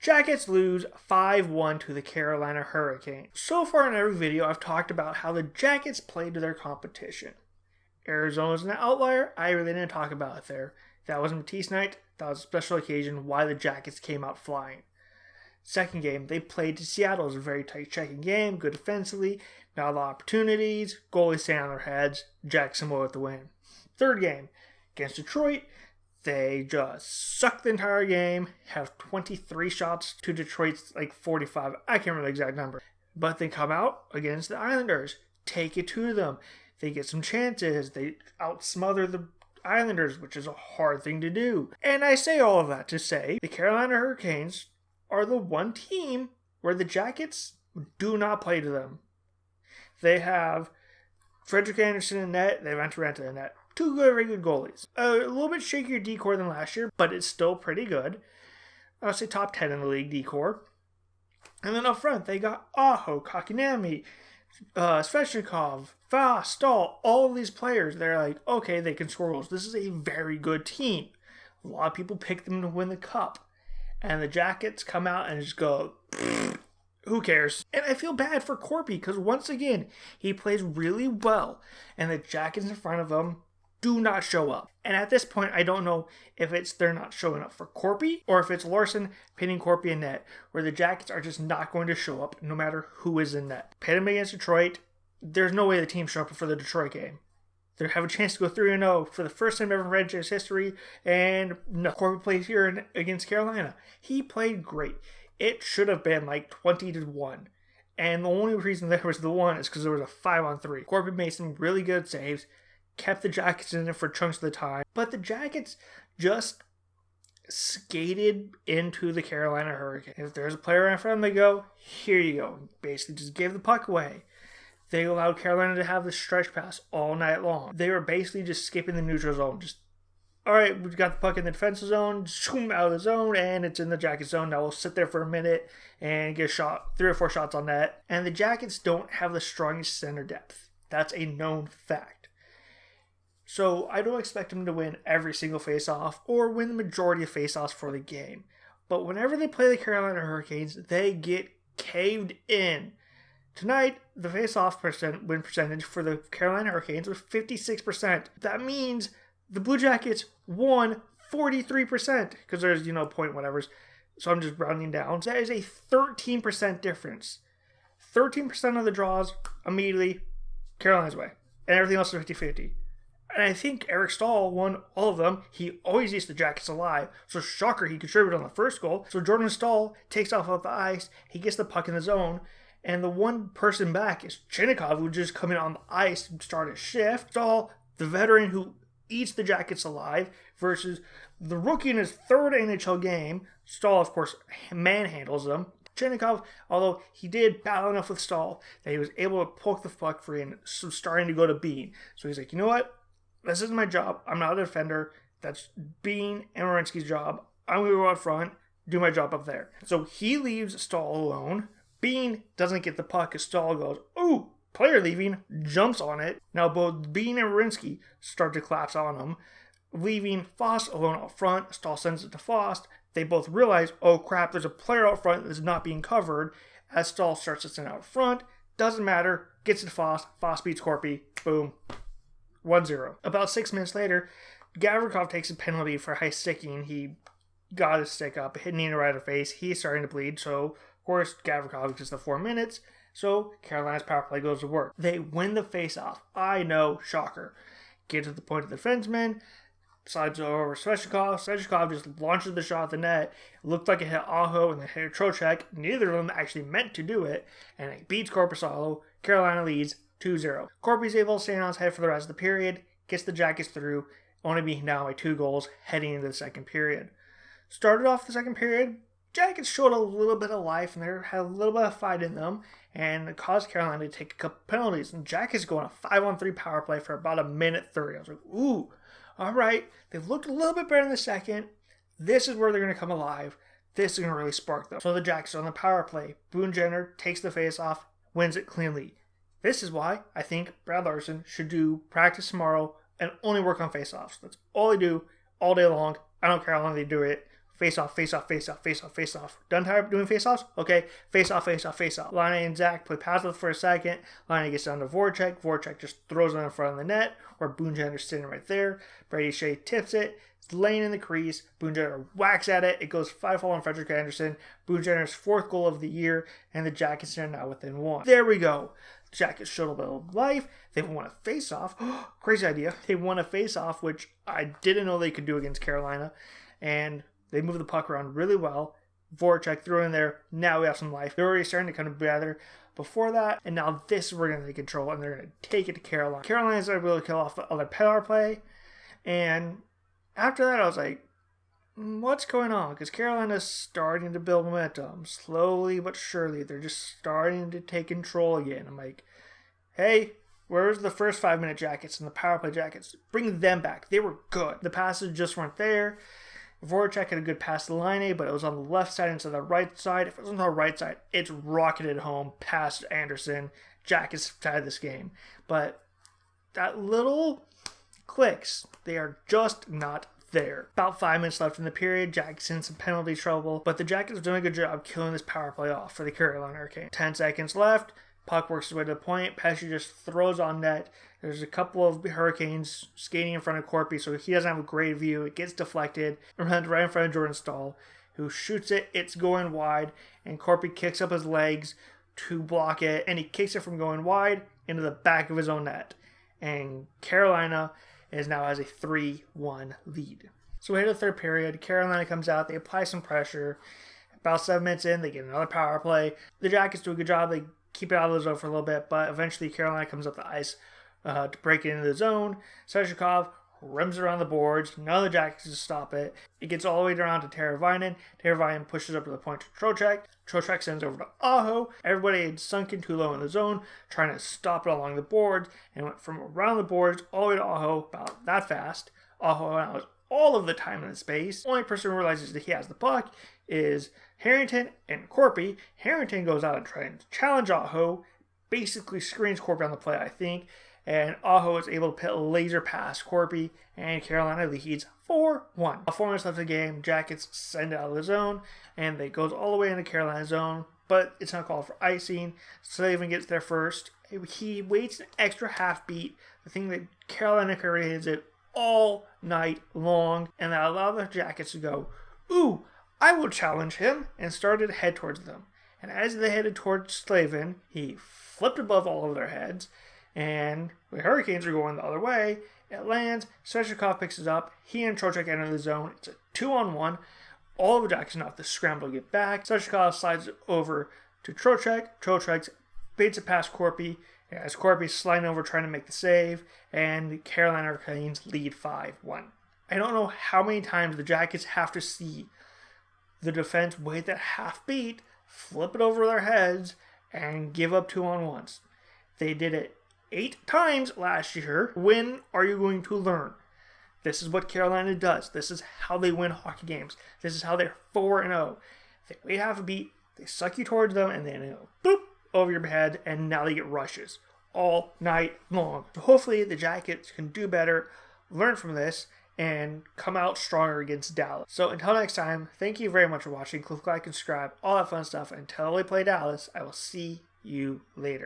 Jackets lose 5-1 to the Carolina Hurricanes. So far in every video, I've talked about how the Jackets played to their competition. Arizona's an outlier. I really didn't talk about it there. That wasn't Matisse night. That was a special occasion why the Jackets came out flying. Second game, they played to Seattle. It was a very tight checking game, good defensively, not a lot of opportunities, goalies staying on their heads, Jacksonville with the win. Third game, against Detroit, they just sucked the entire game, have 23 shots to Detroit's 45. I can't remember the exact number. But they come out against the Islanders, take it to them. They get some chances. They outsmother the Islanders, which is a hard thing to do. And I say all of that to say the Carolina Hurricanes are the one team where the Jackets do not play to them. They have Frederick Anderson in net. They have Antiranta in net. Two very good goalies. A little bit shakier decor than last year, but it's still pretty good. I would say top 10 in the league decor. And then up front, they got Aho, Kakinami, Svechnikov, Voss, Stahl, all of these players. They're like, okay, they can score goals. This is a very good team. A lot of people pick them to win the cup. And the Jackets come out and just go, who cares? And I feel bad for Corpy because once again, he plays really well. And the Jackets in front of him do not show up. And at this point, I don't know if it's they're not showing up for Corpy or if it's Larson pinning Corpy in net, where the Jackets are just not going to show up no matter who is in net. Pit him against Detroit. There's no way the team show up for the Detroit game. They have a chance to go 3-0 for the first time ever in Red Jays history, and no, Corpy plays here against Carolina. He played great. It should have been 20-1. And the only reason there was the one is because there was a 5-on-3. Corpy made some really good saves, kept the Jackets in it for chunks of the time, but the Jackets just skated into the Carolina Hurricanes. If there's a player in front of them, they go, here you go. Basically just gave the puck away. They allowed Carolina to have the stretch pass all night long. They were basically just skipping the neutral zone. Just, all right, we've got the puck in the defensive zone, zoom out of the zone, and it's in the Jackets zone. Now we'll sit there for a minute and get a shot, 3 or 4 shots on net. And the Jackets don't have the strongest center depth. That's a known fact. So I don't expect them to win every single face-off or win the majority of face-offs for the game. But whenever they play the Carolina Hurricanes, they get caved in. Tonight, the face-off win percentage for the Carolina Hurricanes was 56%. That means the Blue Jackets won 43% because there's, point whatevers. So I'm just rounding down. So that is a 13% difference. 13% of the draws immediately Carolina's way. And everything else is 50-50. And I think Eric Stahl won all of them. He always eats the Jackets alive. So shocker, he contributed on the first goal. So Jordan Stahl takes off the ice. He gets the puck in the zone. And the one person back is Chinnikov, who just come in on the ice and start his shift. Stahl, the veteran who eats the Jackets alive, versus the rookie in his third NHL game. Stahl, of course, manhandles them. Chinnikov, although he did battle enough with Stahl that he was able to poke the puck free and starting to go to Bean. So he's like, you know what? This isn't my job. I'm not a defender. That's Bean and Werenski's job. I'm going to go out front, do my job up there. So he leaves Stahl alone. Bean doesn't get the puck as Stahl goes, ooh, player leaving, jumps on it. Now both Bean and Werenski start to collapse on him, leaving Foss alone out front. Stahl sends it to Foss. They both realize, oh crap, there's a player out front that's not being covered. As Stahl starts to send out front, doesn't matter, gets it to Foss. Foss beats Corpy. Boom. 1-0. About 6 minutes later, Gavrikov takes a penalty for high sticking. He got his stick up, hit Nina right in the face. He's starting to bleed, so of course Gavrikov gets the 4 minutes. So Carolina's power play goes to work. They win the face-off. I know, shocker. Get to the point of the defenseman, slides over Svechnikov. Svechnikov just launches the shot at the net. It looked like it hit Aho and then hit Trocheck. Neither of them actually meant to do it, and it beats Korpisalo. Carolina leads 2-0. Corpy's able to stay on his head for the rest of the period, gets the Jackets through, only being down by 2 goals heading into the second period. Started off the second period, Jackets showed a little bit of life and they had a little bit of fight in them, and it caused Carolina to take a couple penalties. And Jackets go on a 5-on-3 power play for about 1:30. I was like, ooh, all right. They've looked a little bit better in the second. This is where they're going to come alive. This is going to really spark them. So the Jackets are on the power play. Boone Jenner takes the face-off, wins it cleanly. This is why I think Brad Larson should do practice tomorrow and only work on face-offs. That's all they do all day long. I don't care how long they do it. Face off, face off, face off, face off, face off. Done tired of doing face offs? Okay, face off, face off, face off. Laine and Zach play passive for a second. Laine gets down to Voracek. Voracek just throws it in front of the net, where Boonjenner's sitting right there. Brady Shea tips it. It's laying in the crease. Boonjenner whacks at it. It goes 5-0 on Frederik Andersen. Boonjenner's 4th goal of the year, and the Jackets are now within 1. There we go. The Jackets showed a bit of life. They won a face-off. Crazy idea. They won a face-off, which I didn't know they could do against Carolina. And they moved the puck around really well. Voracek threw in there. Now we have some life. They're already starting to come together before that. And now this we're going to take control, and they're going to take it to Carolina. Carolina's able to kill off the other power play. And after that, I was like, what's going on? Because Carolina's starting to build momentum. Slowly but surely. They're just starting to take control again. I'm like, hey, where's the first 5-minute Jackets and the power play Jackets? Bring them back. They were good. The passes just weren't there. Voracek had a good pass to Laine, but it was on the left side instead of the right side. If it was on the right side, it's rocketed home past Andersen. Jackets tied this game. But that little clicks, they are just not there. About 5 minutes left in the period. Jackets in some penalty trouble, but the Jackets are doing a good job killing this power play off for the Carolina Hurricanes. 10 seconds left. Puck works his way to the point. Pesci just throws on net. There's a couple of Hurricanes skating in front of Corpy, so he doesn't have a great view. It gets deflected and runs right in front of Jordan Staal, who shoots it. It's going wide, and Corpy kicks up his legs to block it, and he kicks it from going wide into the back of his own net. And Carolina now has a 3-1 lead. So we hit the third period. Carolina comes out. They apply some pressure. About 7 minutes in, they get another power play. The Jackets do a good job. They keep it out of the zone for a little bit, but eventually Carolina comes up the ice to break it into the zone. Svechnikov rims around the boards. None of the Jackets to stop it. It gets all the way around to Teravainen. Teravainen pushes up to the point to Trocheck. Trocheck sends over to Aho. Everybody had sunken too low in the zone, trying to stop it along the boards, and went from around the boards all the way to Aho about that fast. Aho now has all of the time in the space. The only person who realizes that he has the puck is Harrington and Corpy. Harrington goes out and tries to challenge Aho, basically screens Corpy on the play, I think, and Aho is able to put a laser past Corpy, and Carolina leads 4-1. 4 minutes left of the game, Jackets send it out of the zone, and it goes all the way into Carolina zone, but it's not called for icing. Slavin gets there first. He waits an extra half beat. The thing that Carolina created it all night long, and that allowed the Jackets to go, ooh, I will challenge him, and started to head towards them. And as they headed towards Slavin, he flipped above all of their heads, and the Hurricanes are going the other way. It lands. Svechnikov picks it up. He and Trocheck enter the zone. It's a 2-on-1. All of the Jackets now have to scramble to get back. Svechnikov slides it over to Trocheck. Trocheck baits it past Corpy as Corpy's sliding over trying to make the save. And the Carolina Hurricanes lead 5-1. I don't know how many times the Jackets have to see the defense wait that half beat, flip it over their heads, and give up 2-on-1s. They did it 8 times last year. When are you going to learn? This is what Carolina does. This is how they win hockey games. This is how they're 4-0. They wait half a beat, they suck you towards them, and then go boop over your head, and now they get rushes all night long. So hopefully the Jackets can do better, learn from this, and come out stronger against Dallas. So until next time, thank you very much for watching. Click like and subscribe, all that fun stuff. Until they play Dallas, I will see you later.